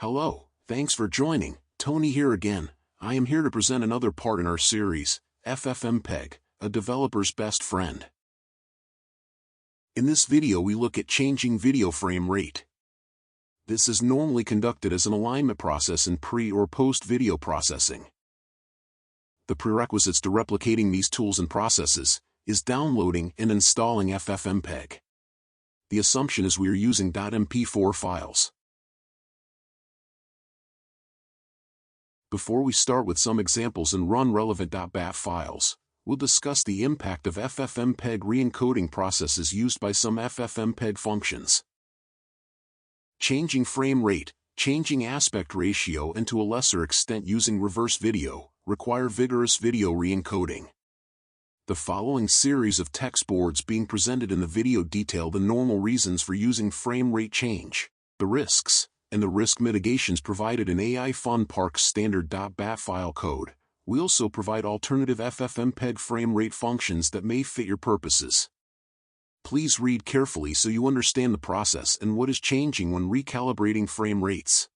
Hello, thanks for joining. Tony here again. I am here to present another part in our series, FFmpeg, a developer's best friend. In this video we look at changing video frame rate. This is normally conducted as an alignment process in pre- or post-video processing. The prerequisites to replicating these tools and processes is downloading and installing FFmpeg. The assumption is we are using .mp4 files. Before we start with some examples and run relevant .bat files, we'll discuss the impact of FFmpeg re-encoding processes used by some FFmpeg functions. Changing frame rate, changing aspect ratio and to a lesser extent using reverse video, require vigorous video re-encoding. The following series of text boards being presented in the video detail the normal reasons for using frame rate change, the risks, and the risk mitigations provided in FFmpeg's standard .bat file code. We also provide alternative FFmpeg frame rate functions that may fit your purposes. Please read carefully so you understand the process and what is changing when recalibrating frame rates.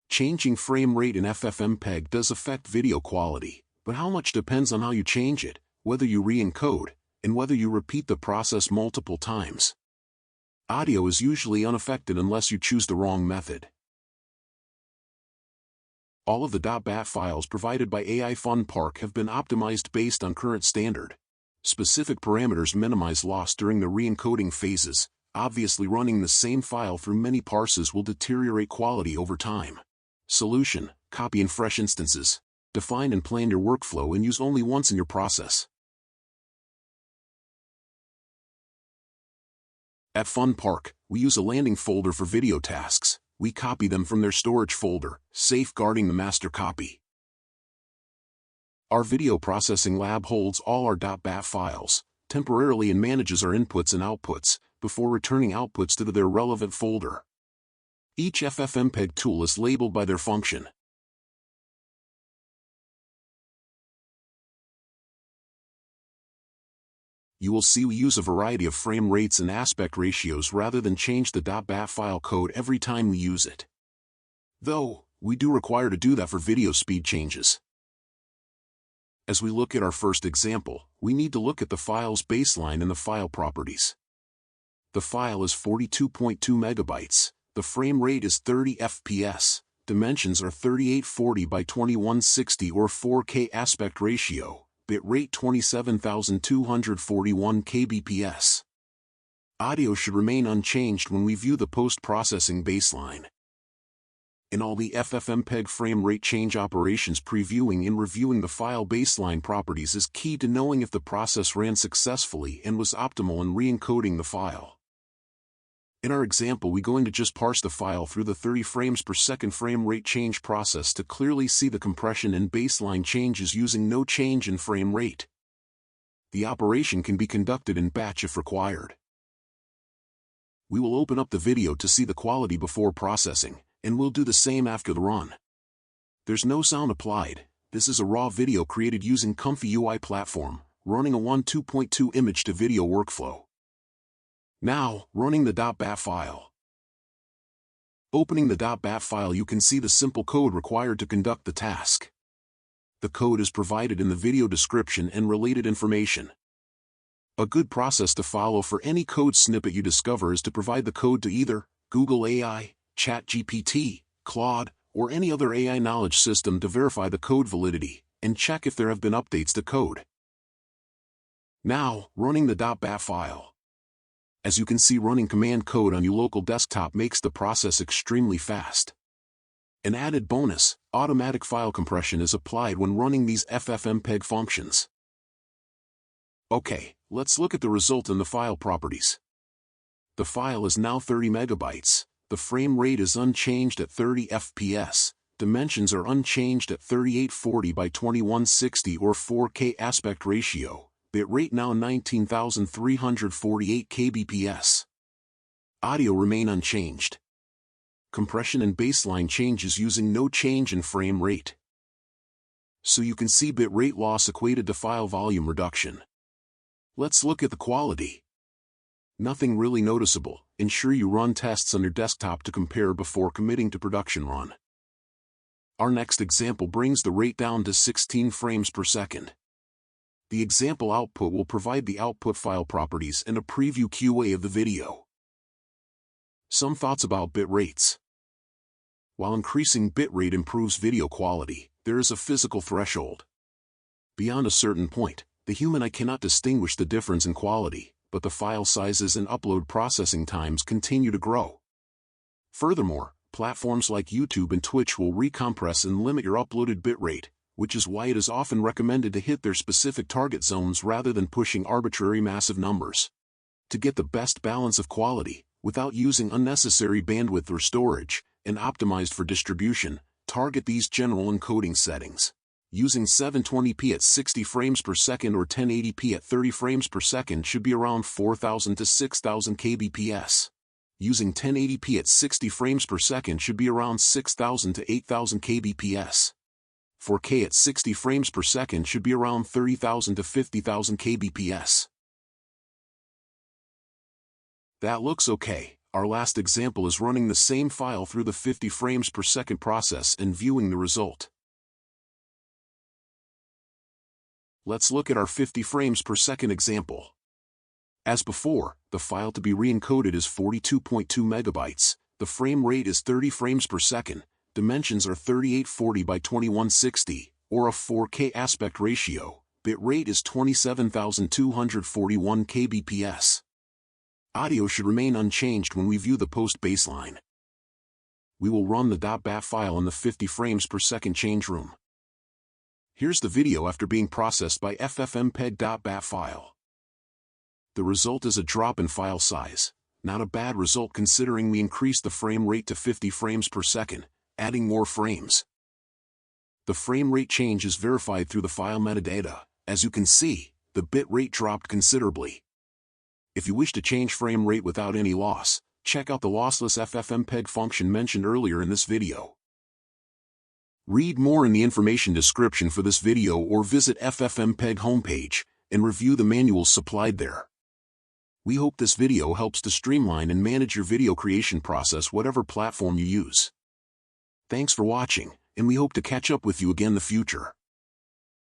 Changing frame rate in FFmpeg does affect video quality, but how much depends on how you change it, whether you re-encode, and whether you repeat the process multiple times. Audio is usually unaffected unless you choose the wrong method. All of the .bat files provided by FFmpeg have been optimized based on current standard. Specific parameters minimize loss during the re-encoding phases. Obviously, running the same file through many parses will deteriorate quality over time. Solution: copy in fresh instances. Define and plan your workflow and use only once in your process. At FFmpeg, we use a landing folder for video tasks. We copy them from their storage folder, safeguarding the master copy. Our video processing lab holds all our .bat files, temporarily and manages our inputs and outputs, before returning outputs to their relevant folder. Each FFmpeg tool is labeled by their function. You will see we use a variety of frame rates and aspect ratios rather than change the .bat file code every time we use it. Though, we do require to do that for video speed changes. As we look at our first example, we need to look at the file's baseline and the file properties. The file is 42.2 megabytes, the frame rate is 30 FPS, dimensions are 3840 by 2160 or 4K aspect ratio. Bitrate 27,241 kbps. Audio should remain unchanged when we view the post-processing baseline. In all the FFmpeg frame rate change operations, previewing and reviewing the file baseline properties is key to knowing if the process ran successfully and was optimal in re-encoding the file. In our example, we're going to just parse the file through the 30 frames per second frame rate change process to clearly see the compression and baseline changes using no change in frame rate. The operation can be conducted in batch if required. We will open up the video to see the quality before processing, and we'll do the same after the run. There's no sound applied. This is a raw video created using Comfy UI platform, running a 2.2 image to video workflow. Now, running the .bat file. Opening the .bat file, you can see the simple code required to conduct the task. The code is provided in the video description and related information. A good process to follow for any code snippet you discover is to provide the code to either Google AI, ChatGPT, Claude, or any other AI knowledge system to verify the code validity, and check if there have been updates to code. Now, running the .bat file. As you can see, running command code on your local desktop makes the process extremely fast. An added bonus, automatic file compression is applied when running these FFmpeg functions. Okay, let's look at the result in the file properties. The file is now 30 megabytes, the frame rate is unchanged at 30 FPS, dimensions are unchanged at 3840 by 2160 or 4K aspect ratio. Bitrate now 19,348 kbps. Audio remain unchanged. Compression and baseline changes using no change in frame rate. So you can see bitrate loss equated to file volume reduction. Let's look at the quality. Nothing really noticeable. Ensure you run tests on your desktop to compare before committing to production run. Our next example brings the rate down to 16 frames per second. The example output will provide the output file properties and a preview QA of the video. Some thoughts about bit rates. While increasing bitrate improves video quality, there is a physical threshold. Beyond a certain point, the human eye cannot distinguish the difference in quality, but the file sizes and upload processing times continue to grow. Furthermore, platforms like YouTube and Twitch will recompress and limit your uploaded bitrate, which is why it is often recommended to hit their specific target zones rather than pushing arbitrary massive numbers. To get the best balance of quality, without using unnecessary bandwidth or storage, and optimized for distribution, target these general encoding settings. Using 720p at 60 frames per second or 1080p at 30 frames per second should be around 4000 to 6000 kbps. Using 1080p at 60 frames per second should be around 6000 to 8000 kbps. 4K at 60 frames per second should be around 30,000 to 50,000 kbps. That looks okay. Our last example is running the same file through the 50 frames per second process and viewing the result. Let's look at our 50 frames per second example. As before, the file to be re-encoded is 42.2 megabytes, the frame rate is 30 frames per second, dimensions are 3840 by 2160, or a 4K aspect ratio, bit rate is 27,241 kbps. Audio should remain unchanged when we view the post baseline. We will run the .bat file in the 50 frames per second change room. Here's the video after being processed by FFmpeg.bat file. The result is a drop in file size, not a bad result considering we increased the frame rate to 50 frames per second, adding more frames. The frame rate change is verified through the file metadata. As you can see, the bit rate dropped considerably. If you wish to change frame rate without any loss, check out the lossless FFmpeg function mentioned earlier in this video. Read more in the information description for this video or visit FFmpeg homepage and review the manuals supplied there. We hope this video helps to streamline and manage your video creation process whatever platform you use. Thanks for watching, and we hope to catch up with you again in the future.